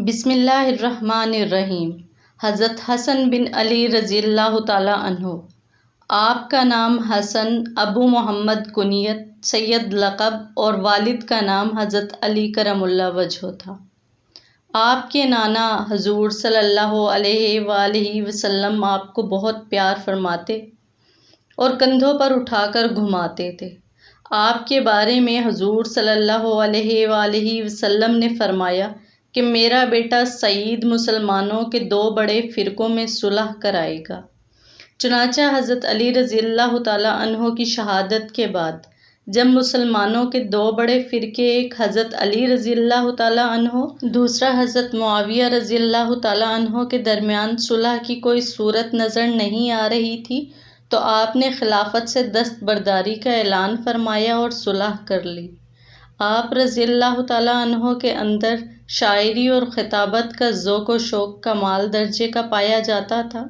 بسم اللہ الرحمن الرحیم۔ حضرت حسن بن علی رضی اللہ تعالیٰ عنہ۔ آپ کا نام حسن، ابو محمد کنیت، سید لقب اور والد کا نام حضرت علی کرم اللہ وجہہ تھا۔ آپ کے نانا حضور صلی اللہ علیہ وآلہ وسلم آپ کو بہت پیار فرماتے اور کندھوں پر اٹھا کر گھماتے تھے۔ آپ کے بارے میں حضور صلی اللہ علیہ وآلہ وسلم نے فرمایا کہ میرا بیٹا سعید مسلمانوں کے دو بڑے فرقوں میں صلح کرائے گا۔ چنانچہ حضرت علی رضی اللہ تعالیٰ عنہ کی شہادت کے بعد جب مسلمانوں کے دو بڑے فرقے، ایک حضرت علی رضی اللہ تعالیٰ عنہ، دوسرا حضرت معاویہ رضی اللہ تعالیٰ عنہ کے درمیان صلح کی کوئی صورت نظر نہیں آ رہی تھی، تو آپ نے خلافت سے دستبرداری کا اعلان فرمایا اور صلح کر لی۔ آپ رضی اللہ تعالیٰ عنہ کے اندر شاعری اور خطابت کا ذوق و شوق کمال درجے کا پایا جاتا تھا۔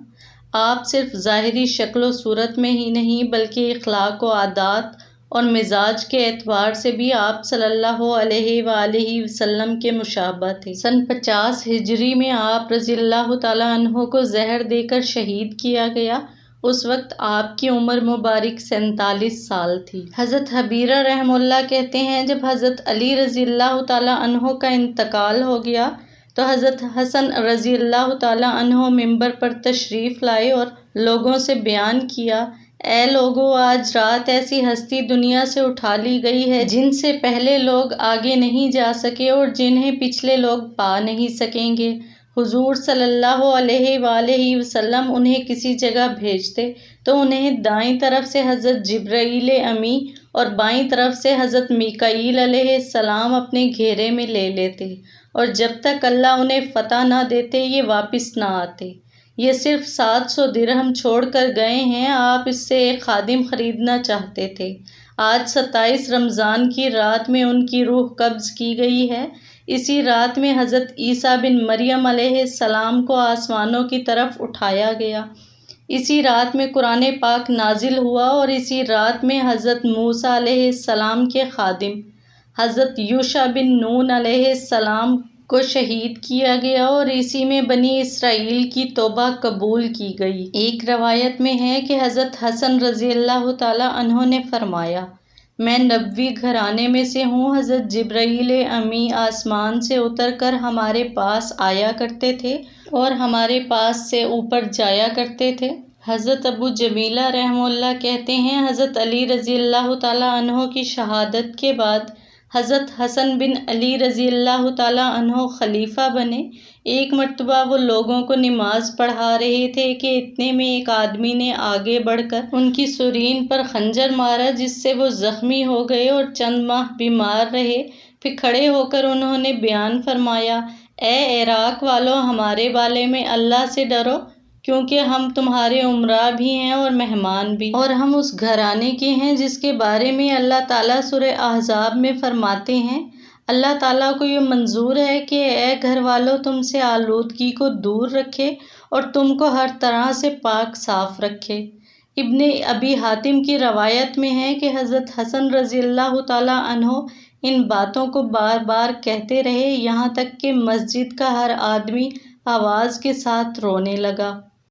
آپ صرف ظاہری شکل و صورت میں ہی نہیں بلکہ اخلاق و عادات اور مزاج کے اعتبار سے بھی آپ صلی اللہ علیہ وآلہ وسلم کے مشابہ تھے۔ سن 50 ہجری میں آپ رضی اللہ تعالیٰ عنہ کو زہر دے کر شہید کیا گیا۔ اس وقت آپ کی عمر مبارک 47 سال تھی۔ حضرت حبیرہ رحمہ اللہ کہتے ہیں جب حضرت علی رضی اللہ تعالیٰ عنہ کا انتقال ہو گیا تو حضرت حسن رضی اللہ تعالیٰ عنہ ممبر پر تشریف لائے اور لوگوں سے بیان کیا، اے لوگو، آج رات ایسی ہستی دنیا سے اٹھا لی گئی ہے جن سے پہلے لوگ آگے نہیں جا سکے اور جنہیں پچھلے لوگ پا نہیں سکیں گے۔ حضور صلی اللہ علیہ وآلہ وسلم انہیں کسی جگہ بھیجتے تو انہیں دائیں طرف سے حضرت جبرائیل امی اور بائیں طرف سے حضرت میکائیل علیہ السلام اپنے گھیرے میں لے لیتے، اور جب تک اللہ انہیں فتح نہ دیتے یہ واپس نہ آتے۔ یہ صرف 700 درہم چھوڑ کر گئے ہیں، آپ اس سے ایک خادم خریدنا چاہتے تھے۔ آج 27 رمضان کی رات میں ان کی روح قبض کی گئی ہے۔ اسی رات میں حضرت عیسیٰ بن مریم علیہ السلام کو آسمانوں کی طرف اٹھایا گیا۔ اسی رات میں قرآن پاک نازل ہوا اور اسی رات میں حضرت موسیٰ علیہ السلام کے خادم حضرت یوشع بن نون علیہ السلام کو شہید کیا گیا اور اسی میں بنی اسرائیل کی توبہ قبول کی گئی۔ ایک روایت میں ہے کہ حضرت حسن رضی اللہ تعالیٰ عنہ نے فرمایا، میں نبوی گھرانے میں سے ہوں۔ حضرت جبرائیل امی آسمان سے اتر کر ہمارے پاس آیا کرتے تھے اور ہمارے پاس سے اوپر جایا کرتے تھے۔ حضرت ابو جمیلہ رحمہ اللہ کہتے ہیں حضرت علی رضی اللہ تعالیٰ عنہ کی شہادت کے بعد حضرت حسن بن علی رضی اللہ تعالیٰ عنہ خلیفہ بنے۔ ایک مرتبہ وہ لوگوں کو نماز پڑھا رہے تھے کہ اتنے میں ایک آدمی نے آگے بڑھ کر ان کی سرین پر خنجر مارا، جس سے وہ زخمی ہو گئے اور چند ماہ بیمار رہے۔ پھر کھڑے ہو کر انہوں نے بیان فرمایا، اے عراق والو، ہمارے بارے میں اللہ سے ڈرو، کیونکہ ہم تمہارے امراء بھی ہیں اور مہمان بھی، اور ہم اس گھرانے کے ہیں جس کے بارے میں اللہ تعالیٰ سورہ احزاب میں فرماتے ہیں، اللہ تعالیٰ کو یہ منظور ہے کہ اے گھر والو تم سے آلودگی کو دور رکھے اور تم کو ہر طرح سے پاک صاف رکھے۔ ابن ابی حاتم کی روایت میں ہے کہ حضرت حسن رضی اللہ تعالیٰ عنہ ان باتوں کو بار بار کہتے رہے، یہاں تک کہ مسجد کا ہر آدمی آواز کے ساتھ رونے لگا۔